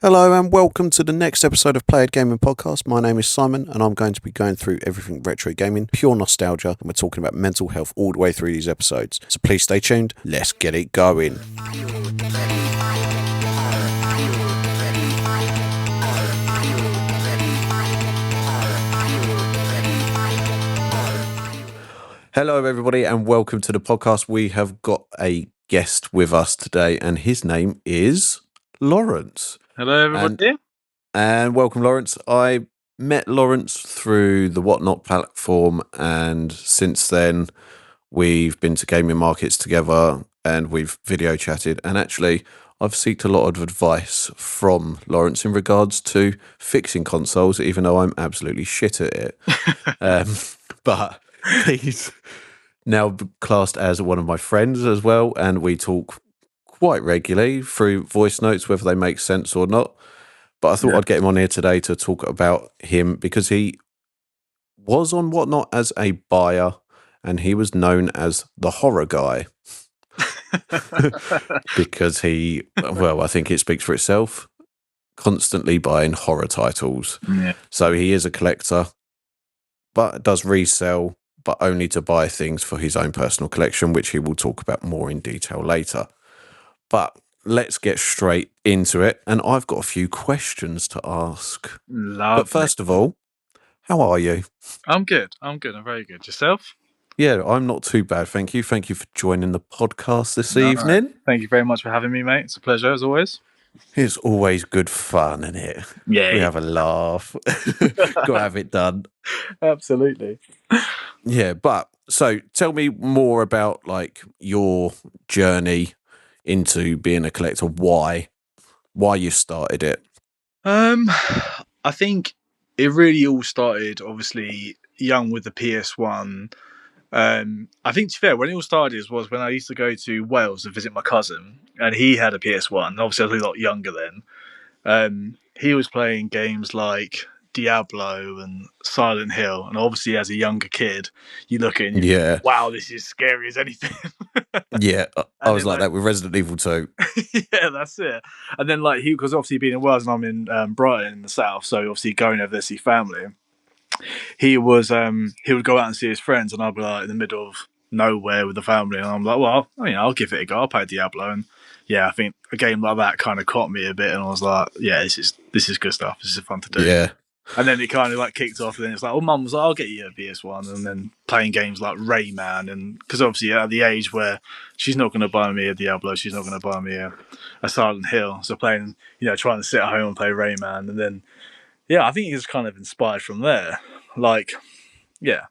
Hello and welcome to the next episode of Played Gaming Podcast. My name is Simon and I'm going to be going through everything retro gaming, pure nostalgia, and we're talking about mental health all the way through these episodes. So please stay tuned. Let's get it going. Hello everybody and welcome to the podcast. We have got a guest with us today and his name is Lawrence. Hello, everybody. And welcome, Lawrence. I met Lawrence through the Whatnot platform, and since then we've been to gaming markets together and we've video chatted. And actually, I've sought a lot of advice from Lawrence in regards to fixing consoles, even though I'm absolutely shit at it. But he's now classed as one of my friends as well, and we talk quite regularly through voice notes, whether they make sense or not. But I thought I'd get him on here today to talk about him because he was on Whatnot as a buyer and he was known as the horror guy because I think it speaks for itself, constantly buying horror titles. Yeah. So he is a collector, but does resell, but only to buy things for his own personal collection, which he will talk about more in detail later. But let's get straight into it. And I've got a few questions to ask. Lovely. But first of all, how are you? I'm good. I'm very good. Yourself? Yeah, I'm not too bad, thank you. Thank you for joining the podcast this evening. Thank you very much for having me, mate. It's a pleasure, as always. It's always good fun, isn't it? Yeah. We have a laugh. Got to have it done. Absolutely. Yeah, but so tell me more about like your journey into being a collector. Why you started it? I think it really all started obviously young with the PS1. I think, to be fair, when it all started was when I used to go to Wales to visit my cousin, and he had a PS1. Obviously, I was a lot younger then. He was playing games like Diablo and Silent Hill, and obviously, as a younger kid, you look at it and you think, wow, this is scary as anything. Yeah, I was like that with Resident Evil 2. Yeah, that's it. And then, like, because obviously being in Wales and I'm in Brighton in the south, so obviously going over there to see family, he would go out and see his friends, and I'd be like in the middle of nowhere with the family, and I'm like, well, I'll give it a go. I'll play Diablo, and yeah, I think a game like that kind of caught me a bit, and I was like, yeah, this is good stuff. This is fun to do. Yeah. And then it kind of like kicked off, and then it's like, well, Mum was like, I'll get you a PS1, and then playing games like Rayman, and because obviously at the age where she's not going to buy me a Diablo, she's not going to buy me a Silent Hill, so playing, trying to sit at home and play Rayman, and then yeah, I think it was kind of inspired from there. Like, yeah,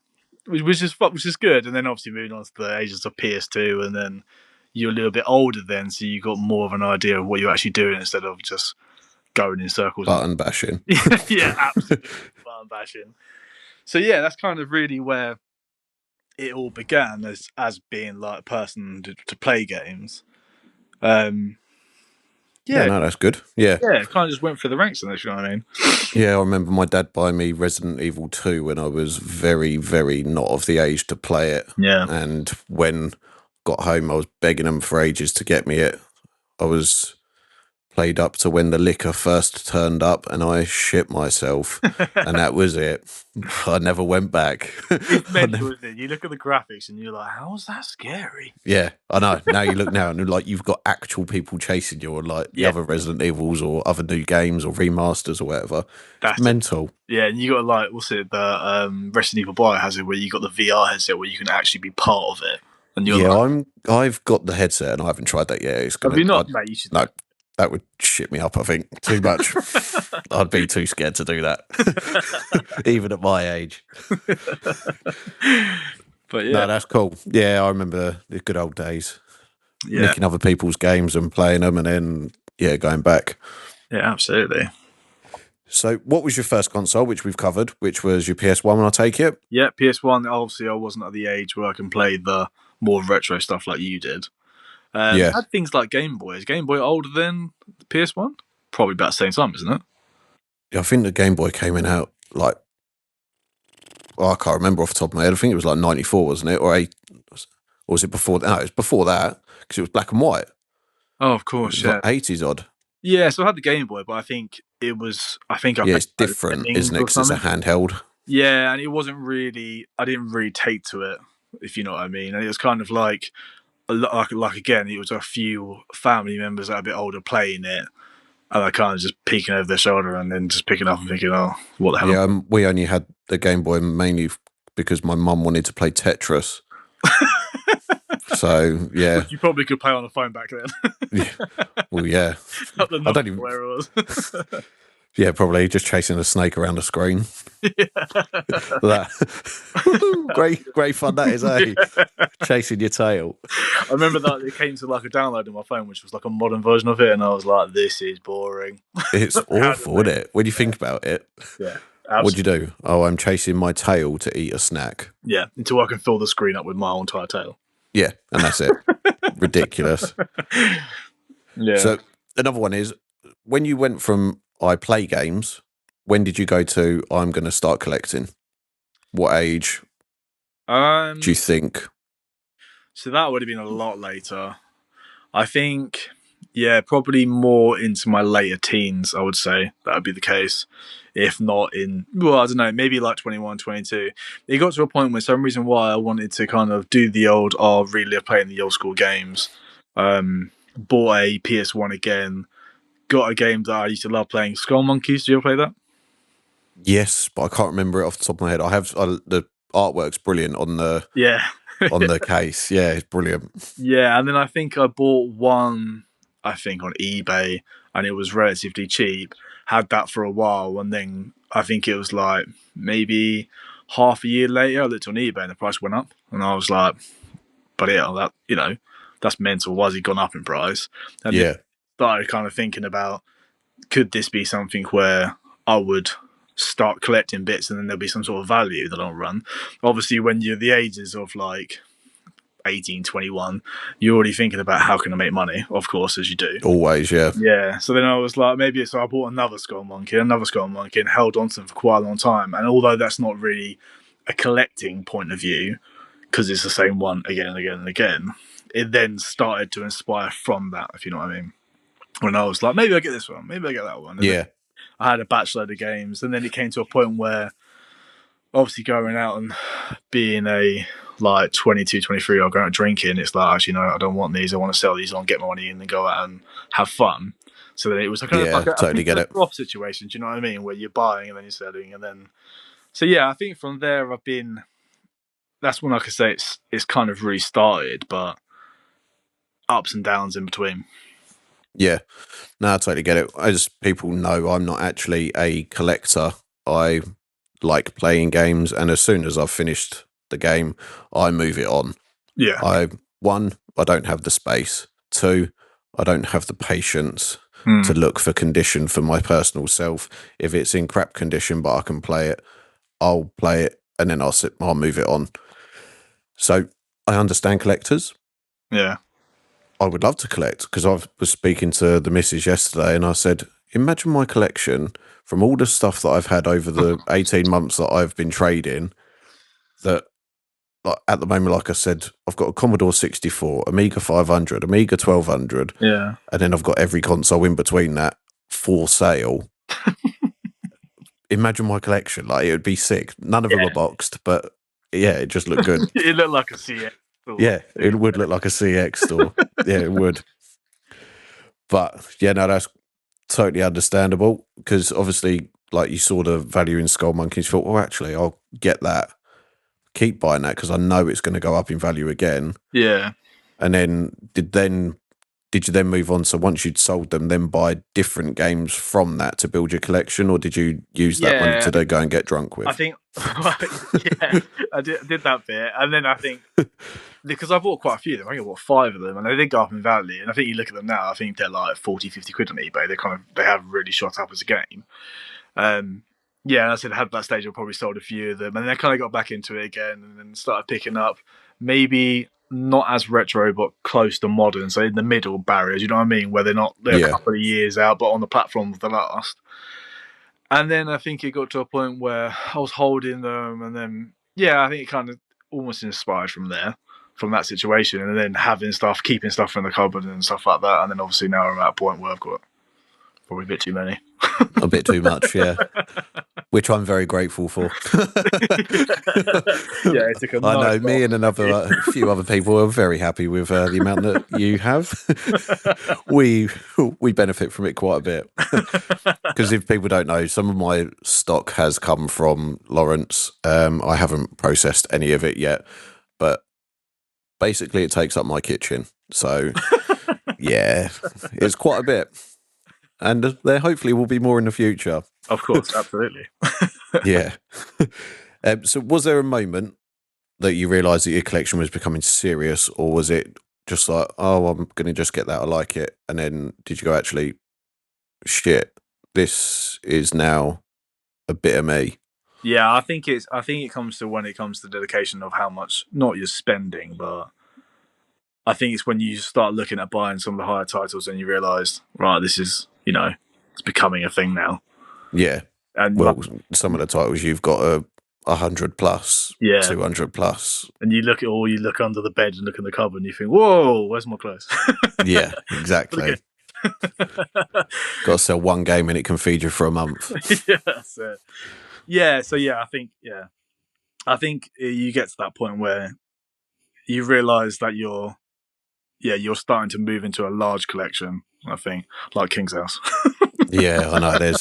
which is good. And then obviously moving on to the ages of PS2, and then you're a little bit older then, so you got more of an idea of what you're actually doing instead of just going in circles. Button bashing. Yeah, absolutely. Button bashing. So yeah, that's kind of really where it all began as being like a person to play games. Yeah, no, that's good. Yeah. Yeah, it kind of just went through the ranks, you know what I mean? Yeah, I remember my dad buying me Resident Evil 2 when I was very, very not of the age to play it. Yeah. And when got home, I was begging them for ages to get me it. I was played up to when the liquor first turned up and I shit myself. And that was it. I never went back. It's mental, isn't it? You look at the graphics and you're like, how is that scary? Yeah, I know. Now you look now and like you've got actual people chasing you, or like the other Resident Evils or other new games or remasters or whatever. That's mental. Yeah, and you got like, what's it? The Resident Evil Bio has it where you got the VR headset where you can actually be part of it. And you're I've got the headset and I haven't tried that yet. Have you not? Mate, you should. No, that would shit me up. I think too much. I'd be too scared to do that, even at my age. But yeah, no, that's cool. Yeah, I remember the good old days. Yeah. Nicking other people's games and playing them, and then going back. Yeah, absolutely. So, what was your first console, which we've covered, which was your PS1, I take it? Yeah, PS1. Obviously, I wasn't at the age where I can play the more retro stuff like you did. I had things like Game Boy. Is Game Boy older than the PS1? Probably about the same time, isn't it? Yeah, I think the Game Boy came in out like, I can't remember off the top of my head. I think it was like 94, wasn't it? Or was it before that? No, it was before that because it was black and white. Oh, of course, yeah. Like 80s odd. Yeah, so I had the Game Boy, but I think it was. I think I Yeah, played it's like different, Lemmings isn't it? or Because it's a something. handheld. Yeah, and it wasn't really. I didn't really take to it, if you know what I mean. And it was kind of like like again, it was a few family members that are a bit older playing it, and I kind of just peeking over their shoulder and then just picking up and thinking, "Oh, what the hell?" Yeah, we only had the Game Boy mainly because my mum wanted to play Tetris. So yeah, Which you probably could play on the phone back then, yeah. Well, yeah. not the I Nokia don't even. where it was. Yeah, probably just chasing a snake around the screen. That great fun that is, eh? Yeah. Chasing your tail. I remember that it came to like a download on my phone, which was like a modern version of it, and I was like, "This is boring." It's How did awful, they? isn't it? When you think about it, Yeah, what'd you absolutely. do? Oh, I'm chasing my tail to eat a snack. Yeah, until I can fill the screen up with my entire tail. Yeah, and that's it. Ridiculous. Yeah. So another one is when you went from I play games, when did you go to I'm going to start collecting? What age do you Um. think? So that would have been a lot later. I think, yeah, probably more into my later teens, I would say that would be the case. If not in, well, I don't know, maybe like 21, 22. It got to a point where some reason why I wanted to kind of do the old, oh, really playing the old school games. Bought a PS1 again, got a game that I used to love playing, Skull Monkeys. Do you ever play that? Yes, but I can't remember it off the top of my head. The artwork's brilliant Yeah. on the case. Yeah, it's brilliant. Yeah, and then I think I bought one, I think on eBay, and it was relatively cheap. Had that for a while, and then I think it was like maybe half a year later, I looked on eBay and the price went up, and I was like, "But yeah, that that's mental. Why has it gone up in price?" And then Yeah, started kind of thinking about could this be something where I would start collecting bits, and then there'll be some sort of value that I'll run. Obviously, when you're the ages of like 18, 21, you're already thinking about how can I make money, of course, as you do. always. Yeah, Yeah. So then I was like, maybe so I bought another skull monkey, and held on to them for quite a long time. And although that's not really a collecting point of view, because it's the same one again and again and again, it then started to inspire from that, if you know what I mean. When I was like, maybe I get this one, maybe I get that one. And then yeah, I had a batch load of games, and then it came to a point where obviously going out and being a like 22, 23 or going out drinking, it's like, actually, no, I don't want these. I want to sell these on, get my money in, and go out and have fun. So then it was kind of yeah. like a Totally peak get and a it. trough situation. Do you know what I mean? Where you're buying and then you're selling, and then so yeah, I think from there I've been. That's when I could say it's kind of restarted, but ups and downs in between. Yeah, no, I totally get it. As people know, I'm not actually a collector. I like playing games, and as soon as I've finished the game, I move it on. Yeah. I One, I don't have the space. Two, I don't have the patience to Mm. look for condition for my personal self. If it's in crap condition, but I can play it, I'll play it, and then I'll move it on. So I understand collectors. Yeah. I would love to collect because I was speaking to the missus yesterday, and I said, imagine my collection from all the stuff that I've had over the 18 months that I've been trading. That like, at the moment, like I said, I've got a Commodore 64, Amiga 500, Amiga 1200, Yeah. and then I've got every console in between that for sale. Imagine my collection. Like, it would be sick. None of them are Yeah. boxed, but yeah, it just looked good. It looked like a CX. Yeah, it would look like a CX store. Yeah, it would. But yeah, no, that's totally understandable because obviously, like you saw the value in Skull Monkeys, thought, well, actually, I'll get that, keep buying that because I know it's going to go up in value again. Yeah. And then did you then move on? So once you'd sold them, then buy different games from that to build your collection, or did you use that money Yeah. to go and get drunk I with? think, yeah, I did that bit, and then I think because I bought quite a few of them, I think I bought five of them, and they did go up in value. And I think you look at them now, I think they're like 40, 50 quid on eBay. They have really shot up as a game. Um, yeah, and I said at that stage I probably sold a few of them, and then I kind of got back into it again, and then started picking up maybe not as retro, but close to modern. So in the middle barriers, you know what I mean, where they're a Yeah, couple of years out, but on the platform of the last. And then I think it got to a point where I was holding them, and then yeah, I think it kind of almost inspired from there, from that situation, and then having stuff, keeping stuff in the cupboard and stuff like that. And then obviously now I'm at a point where I've got Probably a bit too many. A bit too much, yeah. Which I'm very grateful for. Yeah, it took a I nice know me while and to another few other people are very happy with the amount that you have. we benefit from it quite a bit because if people don't know, some of my stock has come from Lawrence. I haven't processed any of it yet, but basically it takes up my kitchen. So yeah, it's quite a bit, and there hopefully will be more in the future. Of course, absolutely. Yeah. So was there a moment that you realised that your collection was becoming serious, or was it just like, oh, I'm going to just get that, I like it, and then did you go, actually, shit, this is now a bit of me? Yeah, I think it comes to when it comes to dedication of how much not you're spending, but I think it's when you start looking at buying some of the higher titles and you realise, right, this is it's becoming a thing now. Yeah. And like, Well, some of the titles you've got are 100 plus, yeah, 200 plus. and you look under the bed and look in the cupboard and you think, whoa, where's my clothes? Yeah, But again, exactly. Got to sell one game and it can feed you for a month. yeah, that's it. Yeah, so I think you get to that point where you realise that you're starting to move into a large collection. I think like King's House. Yeah, I know.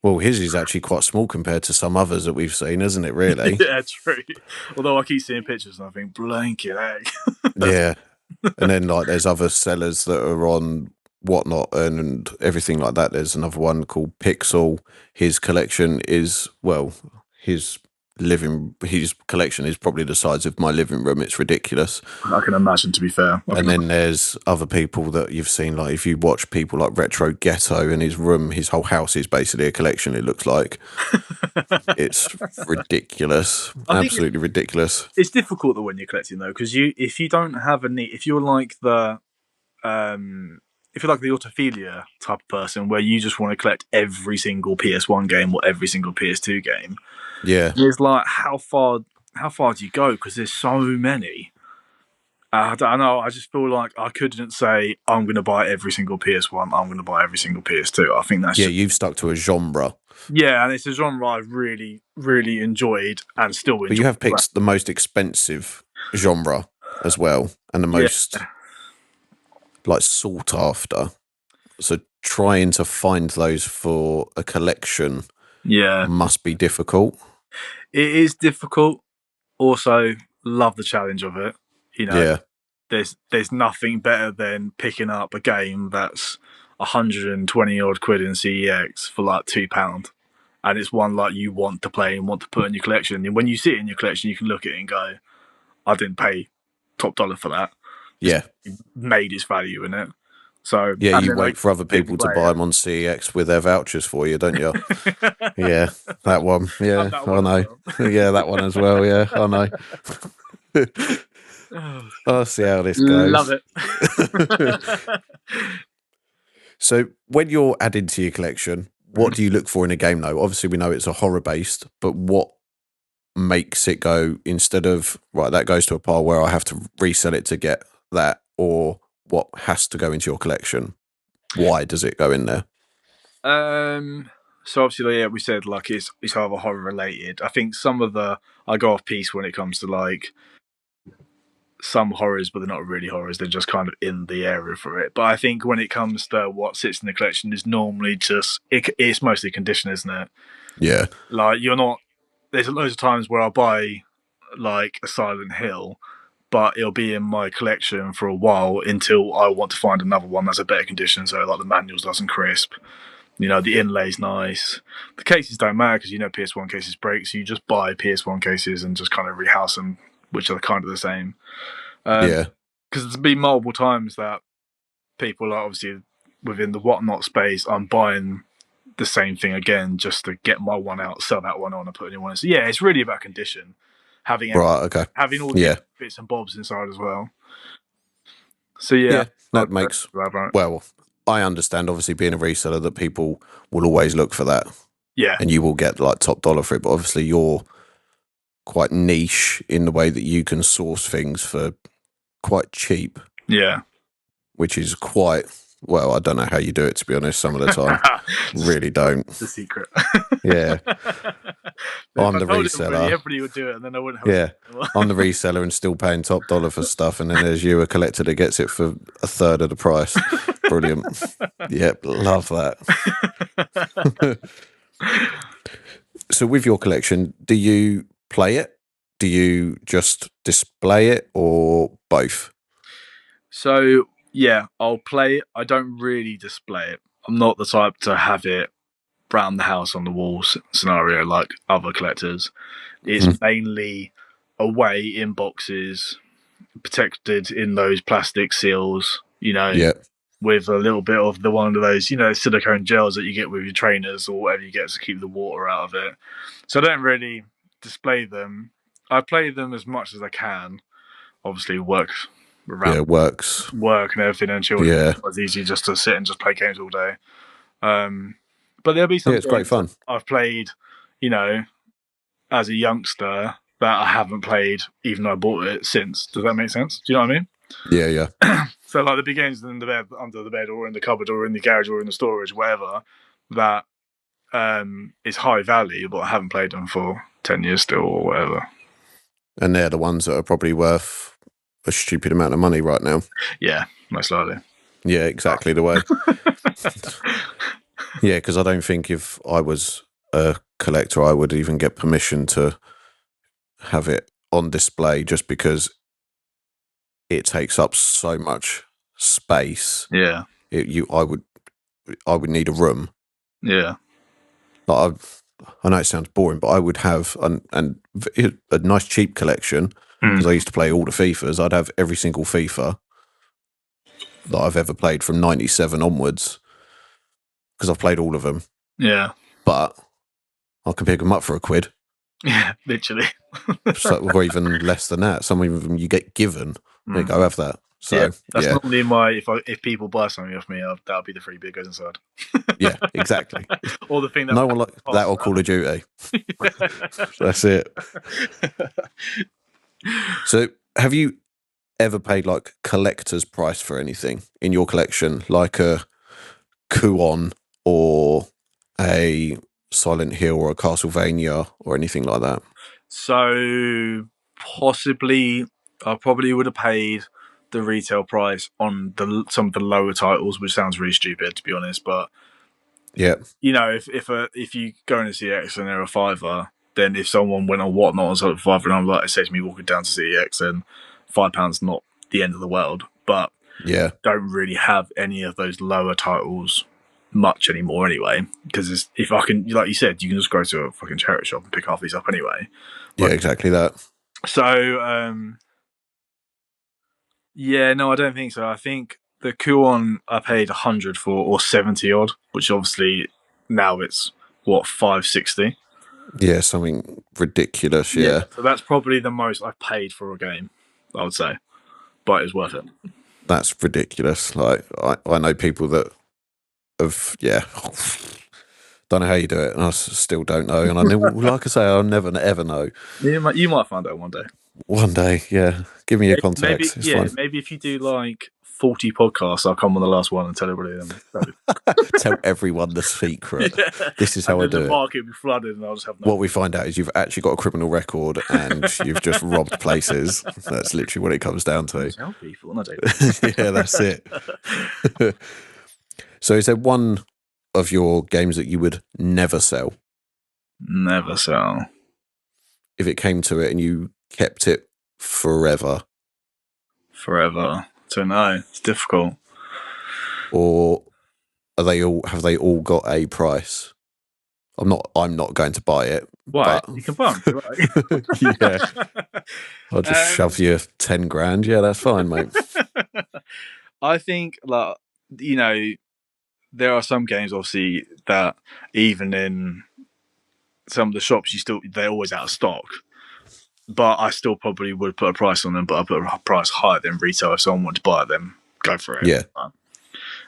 Well, his is actually quite small compared to some others that we've seen, isn't it, really? Yeah, true. Although I keep seeing pictures and I think blanket egg. Yeah. And then like there's other sellers that are on Whatnot and everything like that. There's another one called Pixel. His collection is, well, his his collection is probably the size of my living room. It's ridiculous. I can imagine. To be fair, And then there's other people that you've seen, like if you watch people like Retro Ghetto, and his room, his whole house is basically a collection. It looks like it's ridiculous, I think absolutely ridiculous. it's difficult though when you're collecting though, because if you don't have a need, um, if you're like the autophilia type of person where you just want to collect every single PS1 game or every single PS2 game, Yeah, it's like how far do you go? Because there's so many. I don't know. I just feel like I couldn't say I'm going to buy every single PS1. I'm going to buy every single PS2. I think that's yeah, just, you've stuck to a genre. yeah, and it's a genre I really, really enjoyed and still But you enjoy. have picked the most expensive genre as well, and the Yeah, most like sought after. So trying to find those for a collection yeah, must be difficult. it is difficult. Also, love the challenge of it. You know, Yeah, there's nothing better than picking up a game that's 120 odd quid in CEX for like £2, and it's one like you want to play and want to put in your collection. And when you see it in your collection, you can look at it and go, "I didn't pay top dollar for that. It's yeah, made its value in it." So, yeah. and You then like wait for other people people to play buy them on CEX with their vouchers for you, don't you? it. Yeah, that one. And Yeah, that I one as know. well. Yeah, that one as well. Yeah, I know. I'll see how this Love goes. it. So, when you're adding to your collection, what do you look for in a game, though? Obviously, we know it's a horror based, but what makes it go instead of, right, that goes to a pile where I have to resell it to get that, or what has to go into your collection? Why does it go in there? So obviously, yeah, we said like it's either horror related. I think I go off piece when it comes to like some horrors, but they're not really horrors. They're just kind of in the area for it. But I think when it comes to what sits in the collection is normally it's mostly condition, isn't it? Yeah, Like you're not. There's loads of times where I buy like a Silent Hill, but it'll be in my collection for a while until I want to find another one that's a better condition. So like the manual's nice and crisp. The inlay's nice. The cases don't matter because PS1 cases break, so you just buy PS1 cases and just kind of rehouse them, which are kind of the same. Because yeah, there's been multiple times that people are obviously within the whatnot space. I'm buying the same thing again just to get my one out, sell that one on, and put a new one in. So yeah, it's really about condition. right, okay, Having all the yeah, bits and bobs inside as well. So yeah, yeah. That makes, well, I understand, obviously, being a reseller, that people will always look for that, yeah, and you will get like top dollar for it. But obviously, you're quite niche in the way that you can source things for quite cheap, yeah. which is quite Well, I don't know how you do it, to be honest. Some of the time, really don't. The secret. Yeah, If I'm I the told everybody, reseller. everybody would do it, and then I wouldn't have a Yeah, secret anymore. I'm the reseller and still paying top dollar for stuff, and then there's you, a collector that gets it for a third of the price. Brilliant. Yep, love that. So, with your collection, do you play it? Do you just display it, or both? So yeah, I'll play it. I don't really display it. I'm not the type to have it round the house on the walls scenario like other collectors. It's Mhm. mainly away in boxes, protected in those plastic seals, Yeah, with a little bit of the one of those, silicone gels that you get with your trainers or whatever you get to keep the water out of it. So I don't really display them. I play them as much as I can. Obviously, work yeah, around works. work and everything and children. Yeah, It's easy just to sit and just play games all day. Um, but there'll be yeah, some it's great games that fun. I've played, you know, as a youngster that I haven't played even though I bought it since. Does that make sense? Do you know what I mean? Yeah, yeah, So like the big games in the bed, under the bed, or in the cupboard, or in the garage, or in the storage, whatever, that is high value, but I haven't played them for 10 years still, or whatever. and they're the ones that are probably worth a stupid amount of money right now. Yeah, most likely. Yeah, exactly the way. Yeah, because I don't think if I was a collector, I would even get permission to have it on display, just because it takes up so much space. Yeah, I would need a room. yeah, Like I know it sounds boring, but I would have a nice cheap collection, mm. because I used to play all the FIFAs. I'd have every single FIFA that I've ever played from '97 onwards, because I've played all of them. Yeah, But I can pick them up for £1, yeah, literally. or even less than that. Some of them you get given. There you Mm. go, have that. Yeah, So that's yeah, normally if people buy something off me, that'll be the freebie that goes inside. yeah, exactly. Or the thing that No one like that or Call of Duty. That's it. So have you ever paid like collector's price for anything in your collection, like a Kuon or a Silent Hill or a Castlevania or anything like that? So possibly, I probably would have paid the retail price on some of the lower titles, which sounds really stupid to be honest. But Yeah, if you go in a CX and they're a fiver, then if someone went on whatnot and sold a fiver, and I'm like, it says me walking down to CX, and £5 not the end of the world. But yeah, don't really have any of those lower titles much anymore anyway. Because if I can, like you said, you can just go to a fucking charity shop and pick half these up anyway. yeah, Like, exactly that. so, yeah, no, I don't think so. I think the Kuon I paid 100 for, or 70 odd, which obviously now it's what, 560. Yeah, something ridiculous. Yeah, Yeah, so that's probably the most I've paid for a game, I would say, but it's worth it. that's ridiculous. Like I know people that have, yeah, don't know how you do it, and I still don't know. And I never, like I say, I'll never ever know. You might find out one day. One day, yeah. Give me your contacts. It's fine. Maybe if you do like 40 podcasts, I'll come on the last one and tell everybody. Tell everyone the secret. Yeah. This is And how I then the do it. market will be flooded, and I'll just have no. What we find out is you've actually got a criminal record and you've just robbed places. That's literally what it comes down to. Tell people, and I don't. Yeah, that's it. So is there one of your games that you would never sell Never sell. if it came to it and you kept it forever? Forever. Don't know. It's difficult. Or have they all got a price? I'm not going to buy it. Why? But You can buy them. Right? yeah, I'll just shove you 10 grand. Yeah, that's fine, mate. I think, like, there are some games, obviously, that even in some of the shops, they're always out of stock. But I still probably would put a price on them, but I put a price higher than retail. If someone wanted to buy them, go for it. Yeah.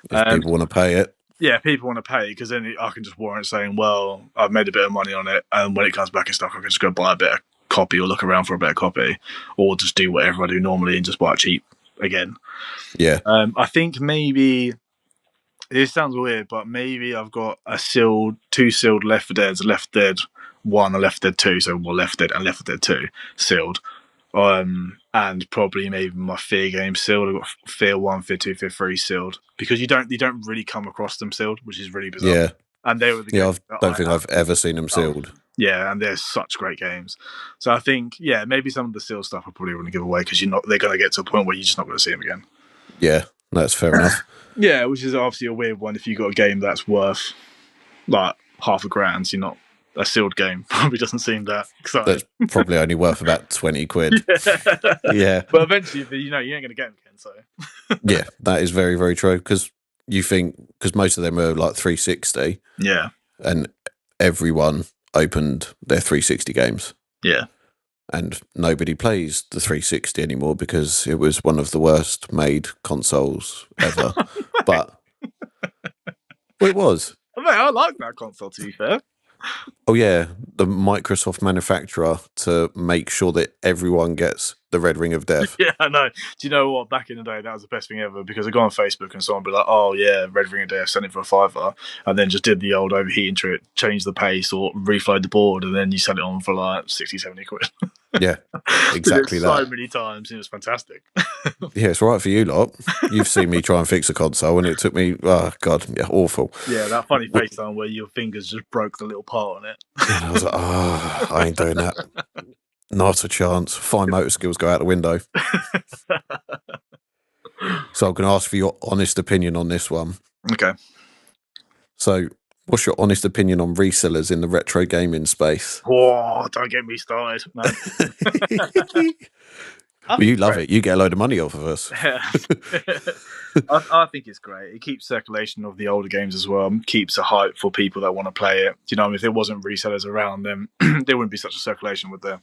If people want to pay it. Yeah, people want to pay, because then I can just warrant saying, well, I've made a bit of money on it, and when it comes back in stock, I can just go buy a better copy or look around for a better copy, or just do whatever I do normally and just buy it cheap again. Yeah. I think maybe It sounds weird, but maybe I've got two sealed Left 4 Dead's, Left Dead 1 and Left Dead 2, so more Left Dead and Left Dead 2 sealed. And probably maybe my Fear games sealed. I've got Fear 1, Fear 2, Fear 3 sealed, because you don't really come across them sealed, which is really bizarre. Yeah. And they were the Yeah, games I that don't think I've ever seen them sealed. Yeah, and they're such great games. So I think, yeah, maybe some of the sealed stuff I probably wouldn't give away, because they're going to get to a point where you're just not going to see them again. Yeah, that's fair enough. Yeah, which is obviously a weird one. If you got a game that's worth like $5,000, you're not a sealed game. Probably doesn't seem that exciting. That's probably only worth about 20 quid. Yeah. But eventually, you ain't going to get them again. So Yeah, that is very, very true. Because most of them are like 360. Yeah. And everyone opened their 360 games. Yeah. And nobody plays the 360 anymore because it was one of the worst made consoles ever. But it was. I like that console, to be fair. Oh, yeah. The Microsoft manufacturer to make sure that everyone gets the Red Ring of Death. Yeah, I know. Do you know what? Back in the day, that was the best thing ever, because I go on Facebook and someone would be like, oh, yeah, Red Ring of Death, send it for $5, and then just did the old overheating trick, change the pace or reflowed the board, and then you sell it on for like 60, 70 quid. Yeah, exactly that. So many times, it was fantastic. Yeah, it's right for you lot. You've seen me try and fix a console, and it took me, oh, God, yeah, awful. Yeah, that funny FaceTime where your fingers just broke the little part on it. And I was like, oh, I ain't doing that. Not a chance. Fine motor skills go out the window. So I'm going to ask for your honest opinion on this one. Okay. So what's your honest opinion on resellers in the retro gaming space? Oh, don't get me started, man. Well, you love it. You get a load of money off of us. Yeah. I think it's great. It keeps circulation of the older games as well. Keeps a hype for people that want to play it. You know, if there wasn't resellers around, then there wouldn't be such a circulation, would there?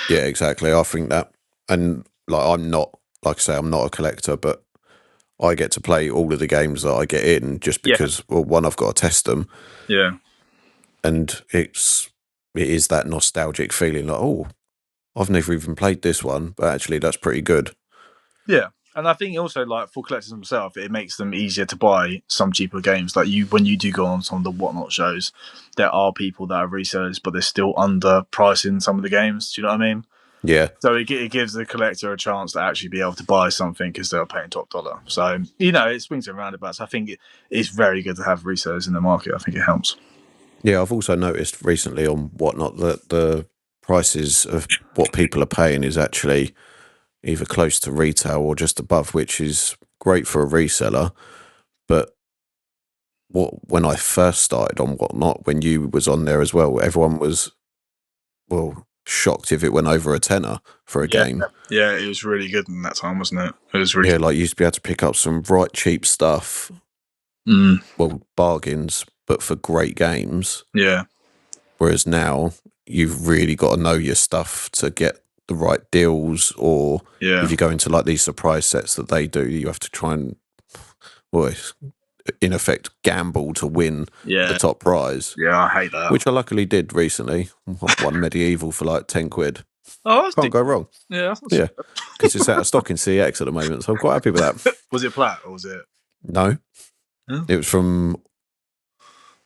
Yeah, exactly. I think that. And like, I'm not a collector, but I get to play all of the games that I get in just because, well, one, I've got to test them. Yeah. And it is that nostalgic feeling like, oh, I've never even played this one, but actually that's pretty good. Yeah. And I think also, like, for collectors themselves, it makes them easier to buy some cheaper games. Like, when you do go on some of the Whatnot shows, there are people that are resellers, but they're still underpricing some of the games. Do you know what I mean? Yeah. So it gives the collector a chance to actually be able to buy something because they're paying top dollar. So, it swings and roundabouts. I think it's very good to have resellers in the market. I think it helps. Yeah, I've also noticed recently on Whatnot that the prices of what people are paying is actually either close to retail or just above, which is great for a reseller. But when I first started on Whatnot, when you was on there as well, everyone was, well, shocked if it went over a tenner for a game. Yeah, it was really good in that time, wasn't it? It was really like you used to be able to pick up some right cheap stuff, well, bargains, but for great games. Yeah. Whereas now you've really got to know your stuff to get the right deals, or if you go into like these surprise sets that they do, you have to try and, well, in effect, gamble to win the top prize. Yeah, I hate that. Which I luckily did recently. Won Medieval for like 10 quid. Oh, that's Can't go wrong. Yeah. Yeah. Because it's out of stock in CX at the moment, so I'm quite happy with that. Was it plat or was it? No. Oh. It was from,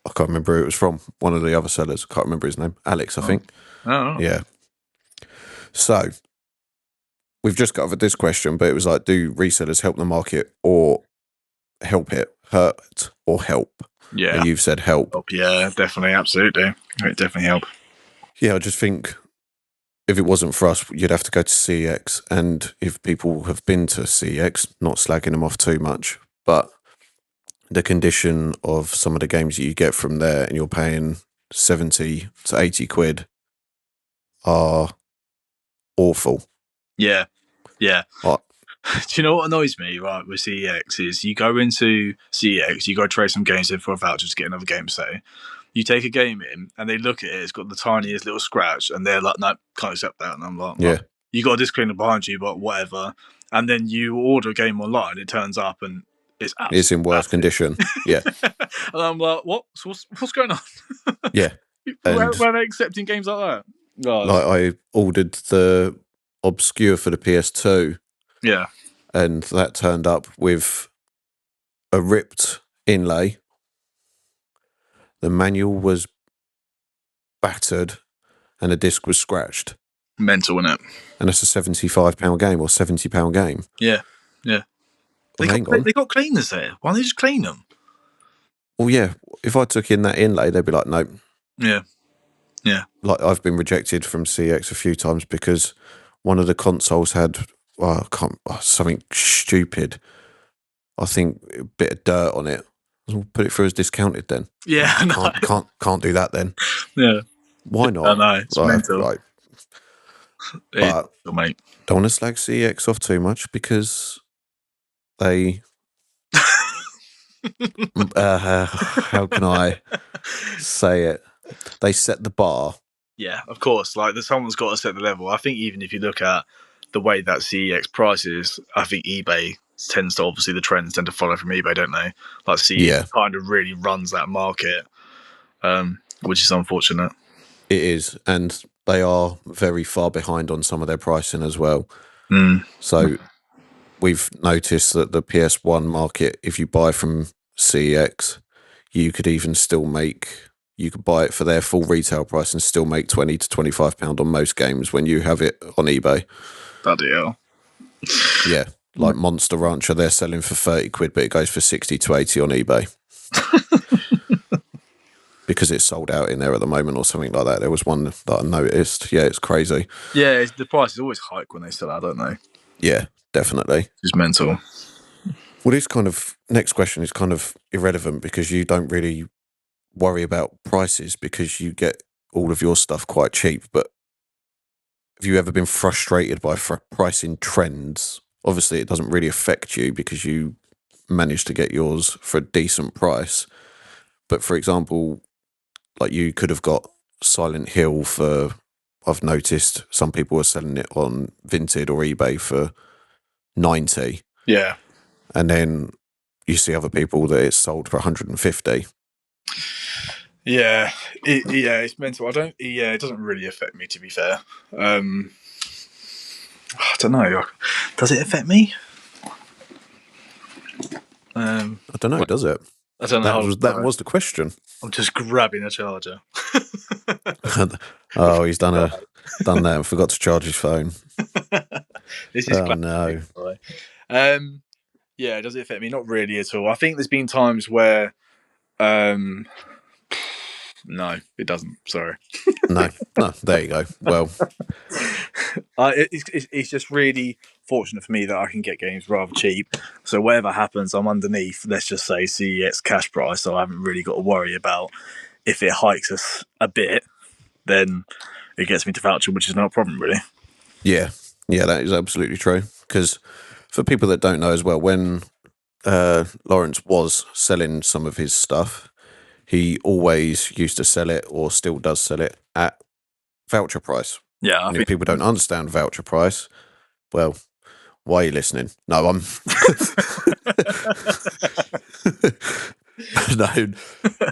I can't remember who it was from, one of the other sellers. I can't remember his name. Alex, I think. Oh. Yeah. So, we've just covered this question, but it was like, do resellers help the market or help it? Hurt or help? Yeah. And you've said help. Yeah, definitely. Absolutely. It definitely help. Yeah, I just think if it wasn't for us, you'd have to go to CX. And if people have been to CX, not slagging them off too much, but the condition of some of the games that you get from there and you're paying 70 to 80 quid are awful. Yeah. Yeah. What? Do you know what annoys me, right, with CEX is you go into CEX, you go trade some games in for a voucher to get another game, say. You take a game in and they look at it, it's got the tiniest little scratch, and they're like, no, can't accept that. And I'm like, yeah, you got a disclaimer behind you, but whatever. And then you order a game online, it turns up and it's in worse condition. Yeah. And I'm like, what? So what's going on? Yeah. Where are they accepting games like that? Oh. Like I ordered the Obscure for the PS2. Yeah. And that turned up with a ripped inlay. The manual was battered and the disc was scratched. Mental, innit? And that's a £75 game or £70 game. Yeah. Well, hang on. They got cleaners there. Why don't they just clean them? Well, yeah, if I took in that inlay, they'd be like, nope. Yeah. Like, I've been rejected from CX a few times because one of the consoles had something stupid. I think a bit of dirt on it. I'll put it through as discounted then. Yeah, I know. Can't do that then. Yeah. Why I not? know, it's mental. Right. It's But mental, mate. don't want to slag CX off too much because they how can I say it? They set the bar. Yeah, of course. Like, someone's got to set the level. I think even if you look at the way that CEX prices, I think eBay tends to, obviously the trends tend to follow from eBay, don't they? Like, CEX kind of really runs that market, which is unfortunate. It is, and they are very far behind on some of their pricing as well. So we've noticed that the PS1 market, if you buy from CEX, you could buy it for their full retail price and still make £20 to £25 on most games when you have it on eBay. Bloody hell. Yeah, like Monster Rancher, they're selling for £30, but it goes for 60 to 80 on eBay. Because it's sold out in there at the moment or something like that. There was one that I noticed. Yeah, it's crazy. Yeah, the prices always hike when they sell out, don't they? Yeah, definitely. It's mental. Well, this kind of next question is kind of irrelevant because you don't really worry about prices because you get all of your stuff quite cheap. But have you ever been frustrated by pricing trends? Obviously, it doesn't really affect you because you managed to get yours for a decent price. But for example, like you could have got Silent Hill for, I've noticed some people are selling it on Vinted or eBay for 90. Yeah. And then you see other people that it's sold for 150. Yeah, it's mental. it doesn't really affect me, to be fair. I don't know. Does it affect me? I don't know, does it? I don't know. That was the question. I'm just grabbing a charger. Oh, he's done that and forgot to charge his phone. This is no. Yeah, does it affect me? Not really at all. I think there's been times where no, it doesn't. Sorry. No, there you go. Well, it's just really fortunate for me that I can get games rather cheap. So whatever happens, I'm underneath, let's just say, CEX cash price. So I haven't really got to worry about if it hikes us a bit, then it gets me to voucher, which is not a problem, really. yeah, that is absolutely true. Because for people that don't know as well, when Lawrence was selling some of his stuff, he always used to sell it, or still does sell it, at voucher price. Yeah, if people don't understand voucher price, well, why are you listening? No, I'm no.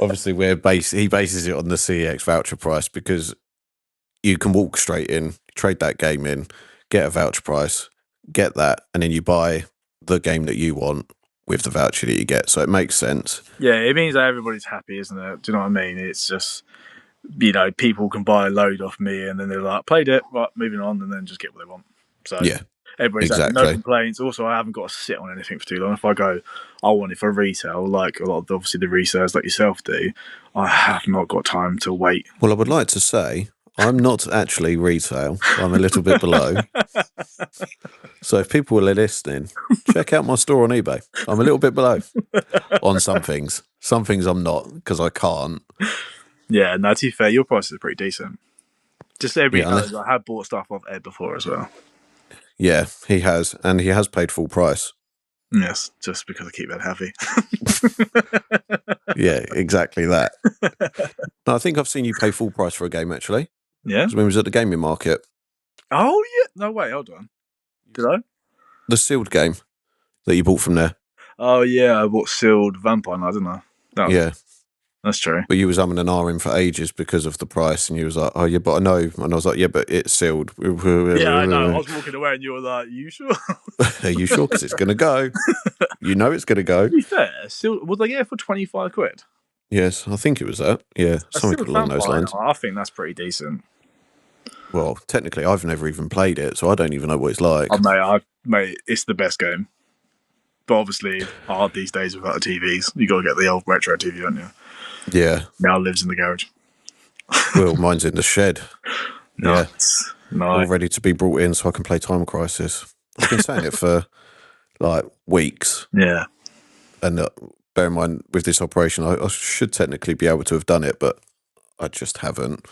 Obviously, he bases it on the CEX voucher price because you can walk straight in, trade that game in, get a voucher price, get that, and then you buy the game that you want with the voucher that you get. So it makes sense. Yeah, it means that everybody's happy, isn't it? Do you know what I mean? It's just, people can buy a load off me and then they're like, played it, right, moving on, and then just get what they want. So yeah, everybody's happy, no complaints. Also, I haven't got to sit on anything for too long. If I go, I want it for retail, like a lot of obviously the resellers like yourself do, I have not got time to wait. Well, I would like to say I'm not actually retail. I'm a little bit below. So if people are listening, check out my store on eBay. I'm a little bit below on some things. Some things I'm not because I can't. Yeah, no, to be fair, your prices are pretty decent. Just every I have bought stuff off Ed before as well. Yeah, he has, and he has paid full price. Yes, just because I keep Ed happy. Yeah, exactly that. No, I think I've seen you pay full price for a game actually. Yeah, because when we was at the gaming market. Oh yeah, no way, hold on. Did I? The sealed game that you bought from there. Oh yeah, I bought sealed Vampire Knight, didn't I? Yeah. That's true. But you was umming and ahhing for ages because of the price, and you was like, "Oh yeah, but I know," and I was like, "Yeah, but it's sealed." Yeah, I know. I was walking away, and you were like, "You sure?" Are you sure? Because it's gonna go. You know it's gonna go. To be fair, still, would they get it for 25 quid? Yes, I think it was that. Yeah, A something sealed along those vampire. lines. I think that's pretty decent. Well, technically, I've never even played it, so I don't even know what it's like. Oh, mate, it's the best game. But obviously, hard these days without the TVs. You got to get the old retro TV, don't you? Yeah. Now lives in the garage. Well, mine's in the shed. Yeah. Nice. All Nice. ready to be brought in so I can play Time Crisis. I've been saying it for like weeks. Yeah. And bear in mind, with this operation, I should technically be able to have done it, but I just haven't.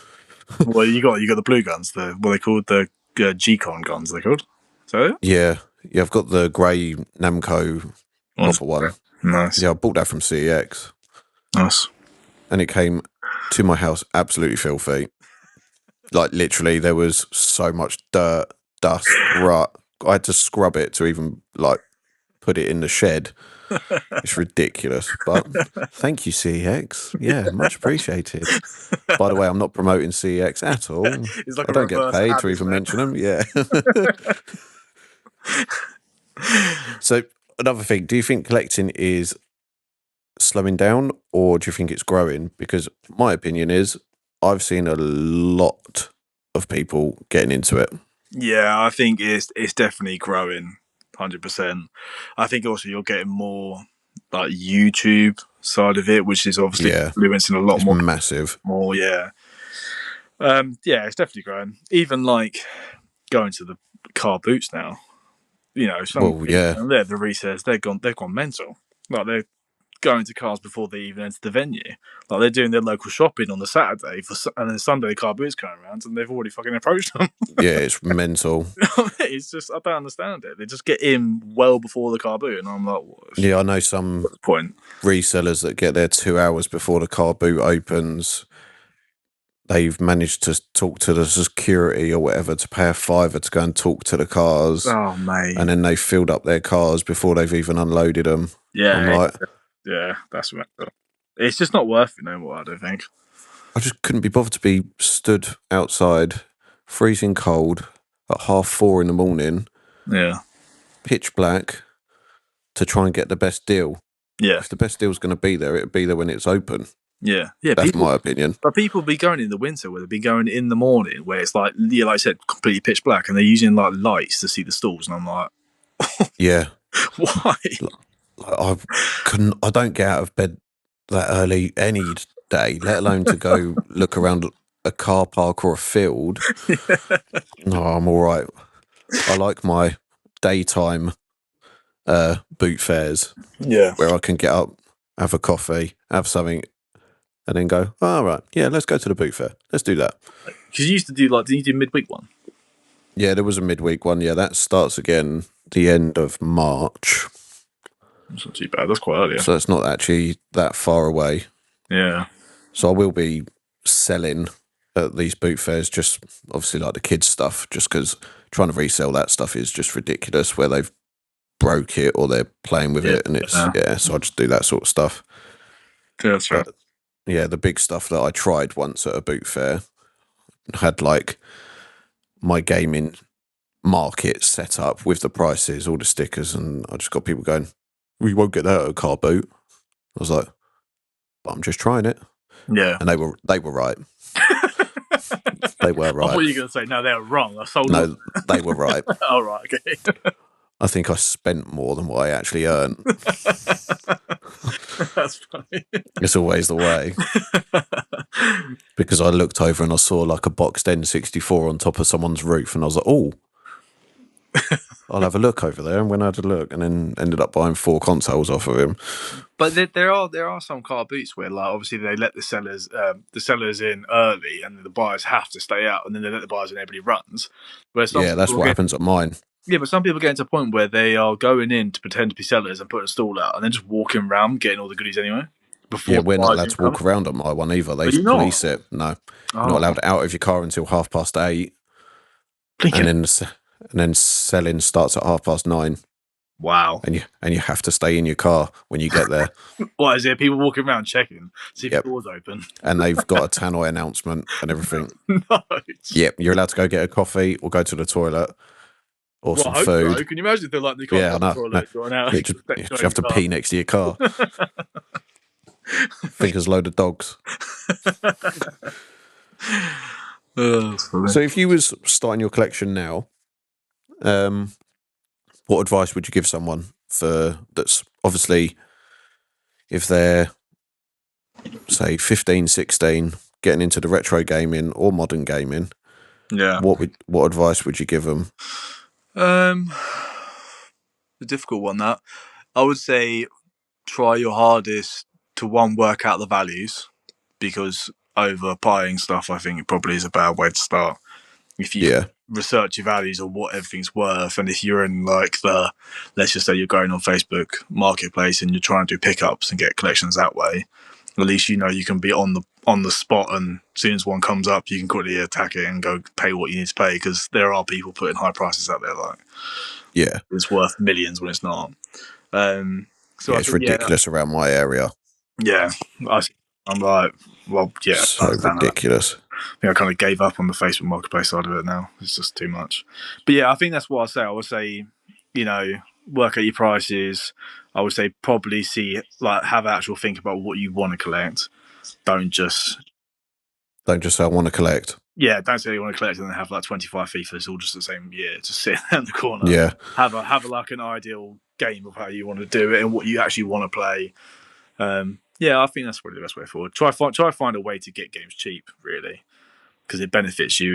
Well, you got the blue guns. The what they called the G-Con guns. They're called. So Yeah. Yeah, I've got the grey Namco proper one. Nice. Yeah, I bought that from CEX. Nice. And it came to my house absolutely filthy. Like, literally, there was so much dirt, dust, rut. I had to scrub it to even, like, put it in the shed. It's ridiculous. But thank you, CEX. Yeah, much appreciated. By the way, I'm not promoting CEX at all. It's like I a don't get reverse paid ad, to even isn't it? mention them. Yeah. So, another thing, do you think collecting is slowing down or do you think it's growing? Because my opinion is I've seen a lot of people getting into it. Yeah, I think it's definitely growing, 100%. I think also you're getting more like YouTube side of it, which is obviously Yeah, influencing a lot it's more. massive. More, yeah. Yeah, it's definitely growing. Even like going to the car boots now. You know, some Well, people, yeah, the resellers, they've gone mental. Like they're going to cars before they even enter the venue. Like they're doing their local shopping on the Saturday and then Sunday car boots going around, and they've already fucking approached them. yeah, it's mental. It's just I don't understand it. They just get in well before the car boot, and I'm like, what's Yeah, I know some the point? resellers that get there 2 hours before the car boot opens. They've managed to talk to the security or whatever to pay a fiver to go and talk to the cars. Oh mate, And then they filled up their cars before they've even unloaded them. I'm yeah, like, that's mental. It's just not worth it no more. I don't think. I just couldn't be bothered to be stood outside, freezing cold at 4:30 in the morning, Yeah, pitch black, to try and get the best deal. yeah, If the best deal's going to be there, it'll be there when it's open. yeah. That's my opinion. But people be going in the winter where they've been going in the morning where it's like, yeah, like I said, completely pitch black, and they're using like lights to see the stalls, and I'm like, Yeah. why? I don't get out of bed that early any day, let alone to go look around a car park or a field. No, I'm all right. I like my daytime boot fairs Yeah, where I can get up, have a coffee, have something, and then go, all right, yeah, let's go to the boot fair. Let's do that. because you used to do did you do midweek one? Yeah, there was a midweek one. Yeah, that starts again the end of March. That's not too bad. That's quite early. So it's not actually that far away. Yeah, So I will be selling at these boot fairs, just obviously like the kids stuff, just because trying to resell that stuff is just ridiculous where they've broke it or they're playing with it. And it's, so I just do that sort of stuff. Yeah, that's right. But yeah, the big stuff that I tried once at a boot fair had like my gaming market set up with the prices, all the stickers, and I just got people going, we won't get that at a car boot. I was like, but I'm just trying it. Yeah, And they were right. They were I right. thought you were going to say no, they were wrong. I sold No, them. they were right. Oh right, okay. I think I spent more than what I actually earned. That's funny. It's always the way. Because I looked over and I saw like a boxed N64 on top of someone's roof, and I was like, oh, I'll have a look over there. And when I had a look, and then ended up buying 4 consoles off of him. But there are some car boots where like obviously they let the sellers in early, and the buyers have to stay out, and then they let the buyers in. Everybody runs. Where Yeah, that's what happens at mine. Yeah, but some people get to a point where they are going in to pretend to be sellers and putting a stall out, and then just walking around getting all the goodies anyway. Before Yeah, we're not allowed to walk around on my one either. They police it. No, you're not allowed out of your car until 8:30, and then selling starts at 9:30. Wow. and you have to stay in your car when you get there. What is there? People walking around checking, see if Yep. the door's open. And they've got a tannoy announcement and everything. No. Yep, you're allowed to go get a coffee or go to the toilet or Well, some I hope so. food. Can you imagine if they're like, you can't Yeah, go I to the know. No. toilet, you're out, Yeah, you have to pee next to your car. Think there's a load of dogs. So if you was starting your collection now, what advice would you give someone that's obviously, if they're say 15, 16, getting into the retro gaming or modern gaming, Yeah. what advice would you give them? The difficult one, that. I would say try your hardest to work out the values, because overbuying stuff, I think, it probably is a bad way to start. If you research your values or what everything's worth, and if you're in like let's just say you're going on Facebook Marketplace and you're trying to do pickups and get collections that way, at least you know you can be on the spot, and as soon as one comes up, you can quickly attack it and go pay what you need to pay, because there are people putting high prices out there, like it's worth millions when it's not. So it's ridiculous around my area. Yeah, I'm like, well, yeah, I So understand ridiculous. that. I think I kind of gave up on the Facebook Marketplace side of it now. It's just too much. But yeah, I think that's what I say. I would say, work out your prices. I would say probably have actual think about what you want to collect. Don't just say I want to collect. Yeah, don't say you want to collect and then have like 25 FIFAs all just the same year, just sitting in the corner. Yeah. Have like an ideal game of how you want to do it and what you actually want to play. I think that's probably the best way forward. Try find a way to get games cheap, really, because it benefits you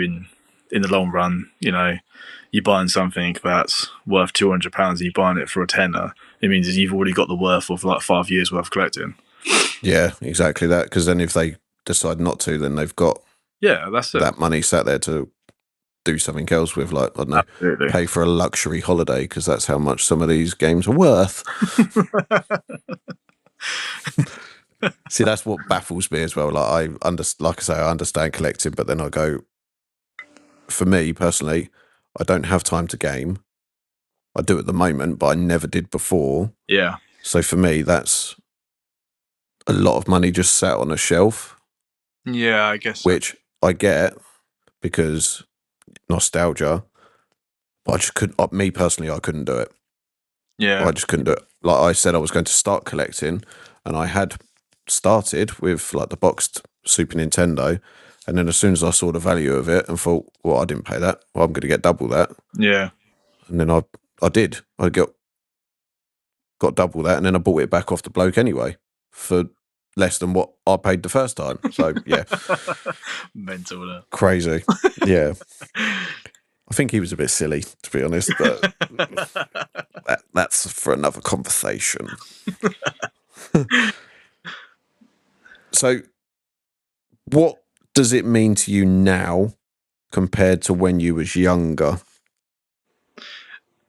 in the long run. You're buying something that's worth £200 and you're buying it for a tenner. It means that you've already got the worth of like 5 years worth of collecting. Yeah, exactly that. Because then if they decide not to, then they've got that's it. That money sat there to do something else with, like, I don't know, Absolutely. Pay for a luxury holiday, because that's how much some of these games are worth. See, that's what baffles me as well. Like I say, I understand collecting, but then I go, for me personally, I don't have time to game. I do at the moment, but I never did before. Yeah. So for me, that's a lot of money just sat on a shelf. Yeah, I guess. Which I get because nostalgia, but I just couldn't. Me personally, I couldn't do it. Yeah, I just couldn't do it. Like I said, I was going to start collecting, and I had started with like the boxed Super Nintendo, and then as soon as I saw the value of it and thought, well, I didn't pay that, well, I'm going to get double that. Yeah, and then I did. I got double that, and then I bought it back off the bloke anyway for less than what I paid the first time. So yeah, mental. Crazy. Yeah. I think he was a bit silly, to be honest, but that's for another conversation. So, what does it mean to you now compared to when you was younger?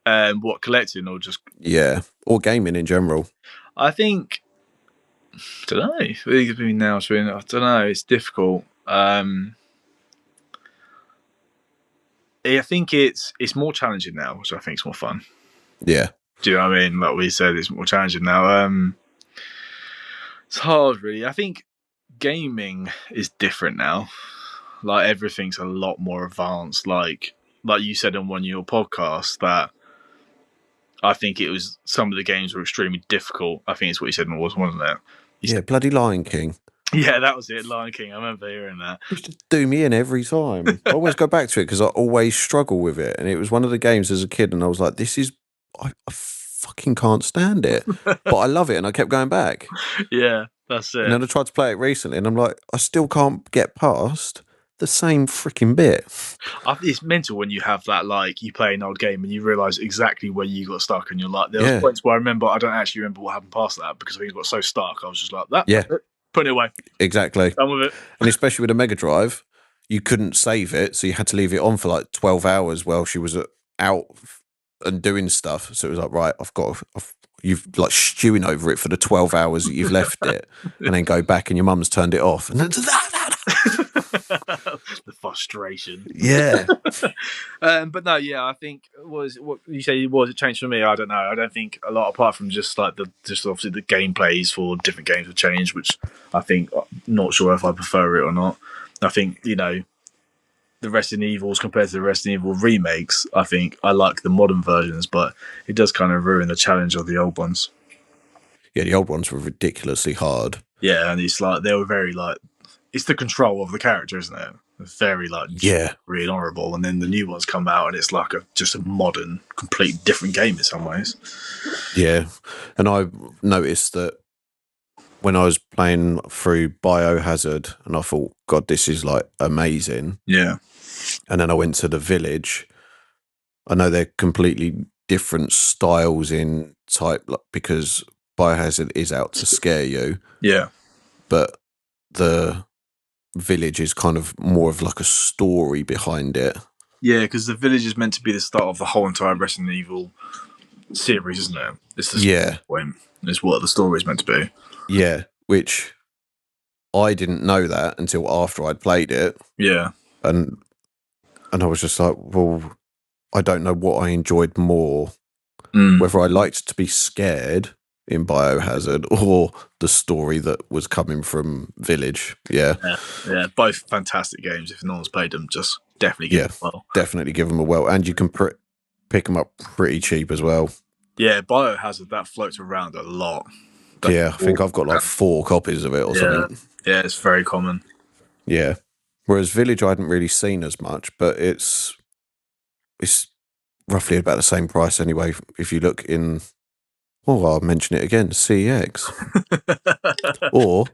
What, collecting or just? Yeah, or gaming in general. I think, I don't know. I don't know. It's difficult. I think it's more challenging now, which I think is more fun. Yeah. Do you know what I mean? Like we said, it's more challenging now. It's hard, really. I think gaming is different now. Like everything's a lot more advanced. Like you said on one of your podcasts, that I think it was some of the games were extremely difficult. I think it's what you said, wasn't it? Yeah, bloody Lion King. Yeah, that was it, Lion King. I remember hearing that. It used to do me in every time. I always go back to it because I always struggle with it. And it was one of the games as a kid, and I was like, I fucking can't stand it. But I love it, and I kept going back. Yeah, that's it. And then I tried to play it recently, and I'm like, I still can't get past the same freaking bit. I think it's mental when you have that, like, you play an old game and you realise exactly where you got stuck, and you're like, there was points where I don't actually remember what happened past that, because I think I got so stuck. I was just like, that's it. Put it away. Exactly. Done with it. And especially with a Mega Drive, you couldn't save it, so you had to leave it on for like 12 hours while she was out and doing stuff. So it was like, right, you've like stewing over it for the 12 hours that you've left it, and then go back and your mum's turned it off. And then, The frustration. Yeah. But no, yeah, I think what you say was it changed for me. I don't know. I don't think a lot apart from just like just obviously the gameplays for different games have changed, which I think not sure if I prefer it or not. I think the Resident Evils compared to the Resident Evil remakes. I think I like the modern versions, but it does kind of ruin the challenge of the old ones. Yeah, the old ones were ridiculously hard. Yeah, and it's like they were very like it's the control of the character, isn't it? Very like Yeah. really honourable, and then the new ones come out and it's like just a modern, complete different game in some ways. Yeah. And I noticed that when I was playing through Biohazard and I thought, God, this is like amazing. Yeah. And then I went to the village. I know they're completely different styles in type because Biohazard is out to scare you. Yeah. But the village is kind of more of like a story behind it. Yeah, because the village is meant to be the start of the whole entire Resident Evil series, isn't it? It's the point. It's what the story is meant to be. Yeah, which I didn't know that until after I'd played it. Yeah. And I was just like, well, I don't know what I enjoyed more, whether I liked to be scared in Biohazard or the story that was coming from Village. Yeah, both fantastic games. If no one's played them, just definitely give them a whirl. Definitely give them a whirl, and you can pick them up pretty cheap as well. Yeah, Biohazard that floats around a lot. I think I've got like 4 copies of it or something. Yeah, it's very common. Yeah, whereas Village I hadn't really seen as much, but it's roughly about the same price anyway. If you look in, I'll mention it again, CEX. Or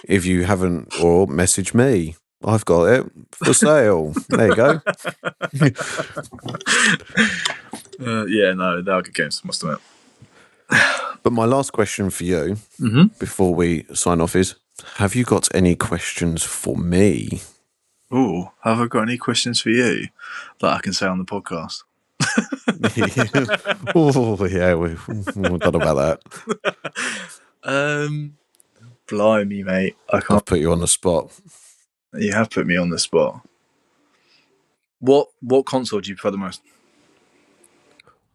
if you haven't, or message me. I've got it for sale. There you go. No, they're good games, must admit. But my last question for you before we sign off is, have you got any questions for me? Oh, have I got any questions for you that I can say on the podcast? We don't know about that. Blimey, mate. I've put you on the spot. You have put me on the spot. What console do you prefer the most?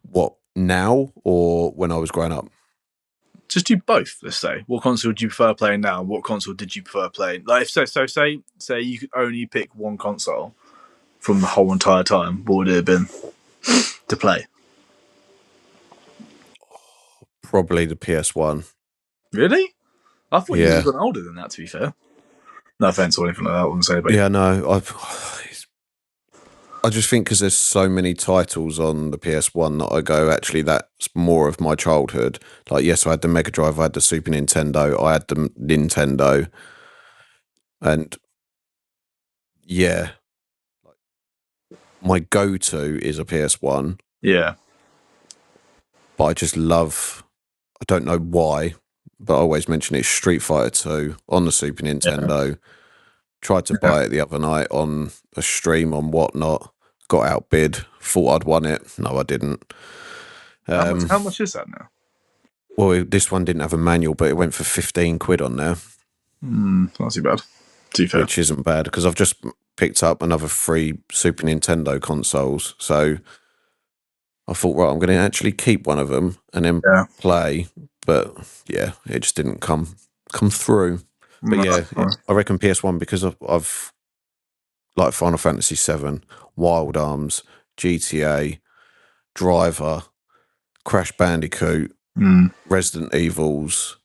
What, now or when I was growing up? Just do both, let's say. What console do you prefer playing now? What console did you prefer playing? Like, say you could only pick one console from the whole entire time, what would it have been to play? Probably the PS1. Really? I thought you would have gone older than that, to be fair. No offense or anything like that, I wouldn't say. But yeah, no, I just think because there's so many titles on the PS1 that I go, actually, that's more of my childhood. Like, yes, I had the Mega Drive, I had the Super Nintendo, I had the Nintendo. And yeah, my go-to is a PS1. Yeah. But I just love, I don't know why, but I always mention it, Street Fighter 2 on the Super Nintendo. Yeah. Tried to buy it the other night on a stream on Whatnot. Got outbid. Thought I'd won it. No, I didn't. How much is that now? Well, this one didn't have a manual, but it went for 15 quid on there. Not too bad. Too fair. Which isn't bad, because I've just picked up another 3 Super Nintendo consoles. So I thought, right, I'm going to actually keep one of them and then play. But yeah, it just didn't come through. But yeah, I reckon PS1, because I've like Final Fantasy VII, Wild Arms, GTA, Driver, Crash Bandicoot, Resident Evils.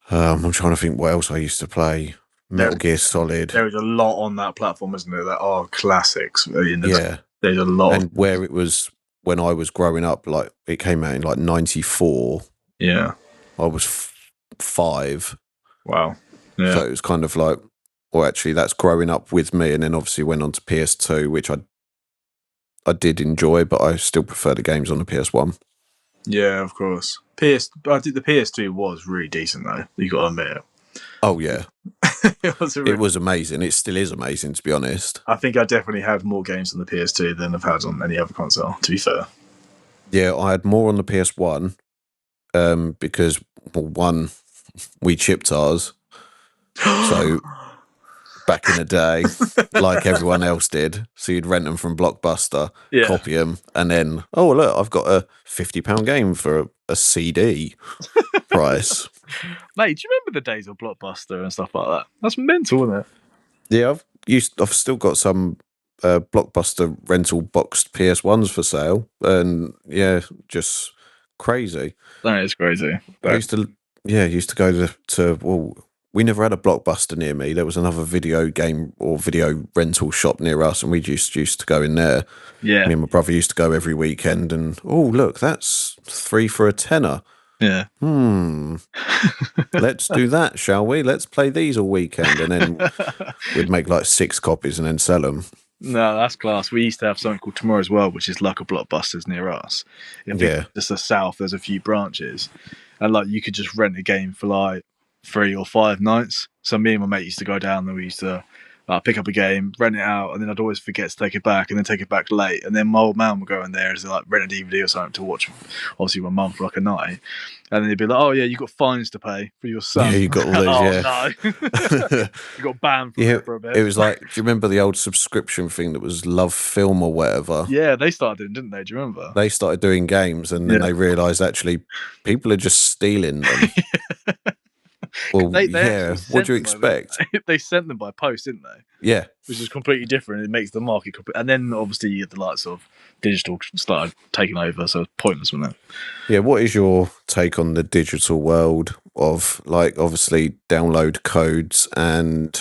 I'm trying to think what else I used to play. Metal Gear Solid. There is a lot on that platform, isn't there? That are classics. Yeah, there's a lot. And where it was when I was growing up, like it came out in like '94. Yeah, I was 5. Wow. Yeah. So it was kind of like, well, actually, that's growing up with me, and then obviously went on to PS2, which I did enjoy, but I still prefer the games on the PS1. Yeah, of course. I think the PS2 was really decent, though. You got to admit it. Oh yeah, it was amazing. It still is amazing, to be honest. I think I definitely have more games on the PS2 than I've had on any other console, to be fair. Yeah, I had more on the PS1 because, well, one, we chipped ours. So back in the day, like everyone else did. So you'd rent them from Blockbuster, Yeah. copy them, and then, oh, look, I've got a £50 game for a CD price. Mate, do you remember the days of Blockbuster and stuff like that? That's mental, isn't it? Yeah, I've still got some Blockbuster rental boxed PS1s for sale, and yeah, just crazy. That is crazy. I used to go well, we never had a Blockbuster near me. There was another video game or video rental shop near us, and we just used to go in there. Yeah. Me and my brother used to go every weekend, and oh, look, that's 3 for a tenner. Yeah. Let's do that, shall we? Let's play these all weekend, and then we'd make like 6 copies and then sell them. No, that's class. We used to have something called Tomorrow's World, which is like a Blockbusters near us. Just the south, there's a few branches, and like you could just rent a game for like 3 or 5 nights. So me and my mate used to go down there. We used to pick up a game, rent it out, and then I'd always forget to take it back, and then take it back late. And then my old man would go in there as like rent a DVD or something to watch, obviously my mum for like a night. And then he'd be like, "Oh yeah, you got fines to pay for your son." Yeah, you got all those. No, you got banned from it for a bit. It was like, do you remember the old subscription thing that was Love Film or whatever? Yeah, they started doing, didn't they? Do you remember? They started doing games, and then they realised actually people are just stealing them. Well, what do you expect? They sent them by post, didn't they? Yeah. Which is completely different. It makes the market and then obviously you get the likes of digital started taking over, so it's pointless, wasn't it? Yeah, what is your take on the digital world of, like, obviously download codes and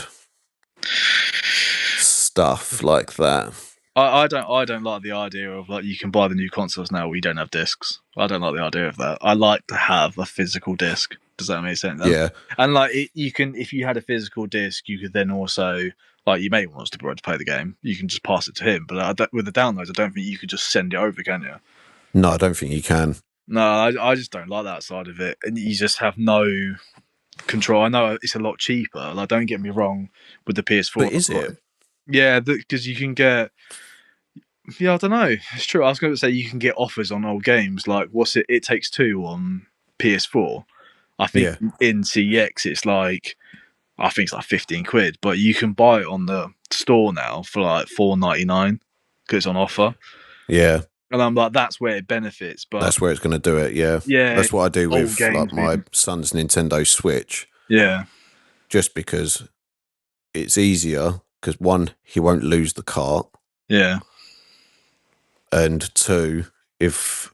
stuff like that? I don't like the idea of like you can buy the new consoles now where you don't have discs. I don't like the idea of that. I like to have a physical disc. Does that make sense? Yeah. And like you can, if you had a physical disc, you could then also, like, your mate wants to borrow to play the game, you can just pass it to him. But with the downloads, I don't think you could just send it over, can you? No, I don't think you can. No, I just don't like that side of it, and you just have no control. I know it's a lot cheaper. Like, don't get me wrong with the PS4. But is it? Yeah, because you can get. Yeah, I don't know. It's true. I was going to say you can get offers on old games. Like, what's it? It Takes Two on PS4. I think in CX it's like, I think it's like 15 quid, but you can buy it on the store now for like $4.99 because it's on offer. Yeah. And I'm like, that's where it benefits. But that's where it's going to do it. Yeah. Yeah. That's what I do with games, like my son's Nintendo Switch. Yeah. Just because it's easier, because 1, he won't lose the cart. Yeah. And 2, if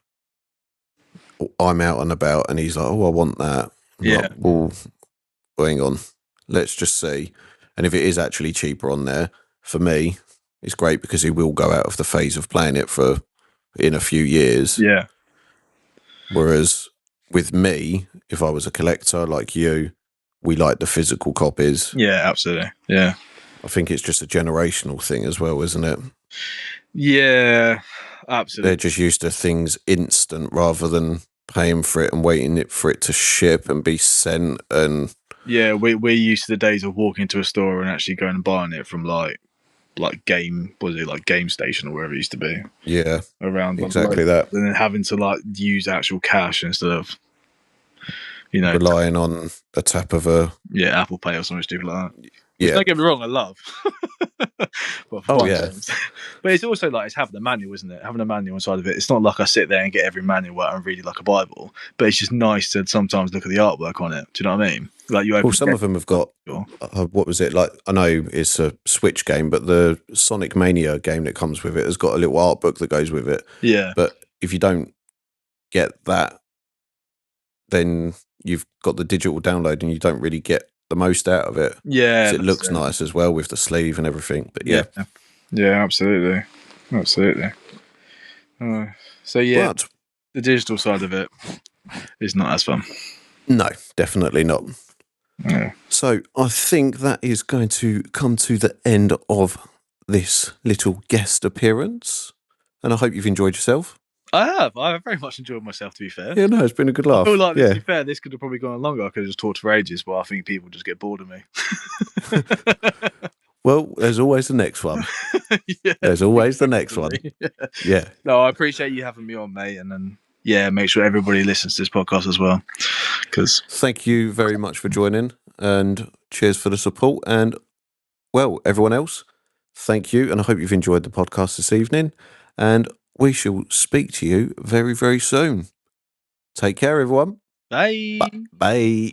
I'm out and about and he's like, oh, I want that. I'm like, well, hang on. Let's just see. And if it is actually cheaper on there, for me, it's great because he will go out of the phase of playing it in a few years. Yeah. Whereas with me, if I was a collector like you, we like the physical copies. Yeah, absolutely. Yeah. I think it's just a generational thing as well, isn't it? Yeah, absolutely. They're just used to things instant rather than paying for it and waiting for it to ship and be sent. And yeah, we're used to the days of walking into a store and actually going and buying it from like Game Station or wherever it used to be. Yeah, around exactly that, and then having to like use actual cash instead of relying on a tap of a Apple Pay or something stupid like that. Yeah, don't get me wrong, I love. But games. But it's also like it's having a manual, isn't it? Having a manual inside of it. It's not like I sit there and get every manual out and read it like a Bible. But it's just nice to sometimes look at the artwork on it. Do you know what I mean? Like some of them have got what was it like? I know it's a Switch game, but the Sonic Mania game that comes with it has got a little art book that goes with it. Yeah. But if you don't get that, then you've got the digital download and you don't really get the most out of it. Yeah, it looks nice as well with the sleeve and everything. But yeah, absolutely. So yeah, but the digital side of it is not as fun. No, definitely not. Yeah. So I think that is going to come to the end of this little guest appearance, and I hope you've enjoyed yourself. I have. I've very much enjoyed myself, to be fair. Yeah, no, it's been a good laugh. I feel like, to be fair, this could have probably gone on longer. I could have just talked for ages, but I think people just get bored of me. Well, there's always the next one. Yeah, there's always the next one. Yeah. No, I appreciate you having me on, mate, and then make sure everybody listens to this podcast as well. Thank you very much for joining, and cheers for the support, and Well, everyone else, thank you. And I hope you've enjoyed the podcast this evening. And we shall speak to you very, very soon. Take care, everyone. Bye. Bye.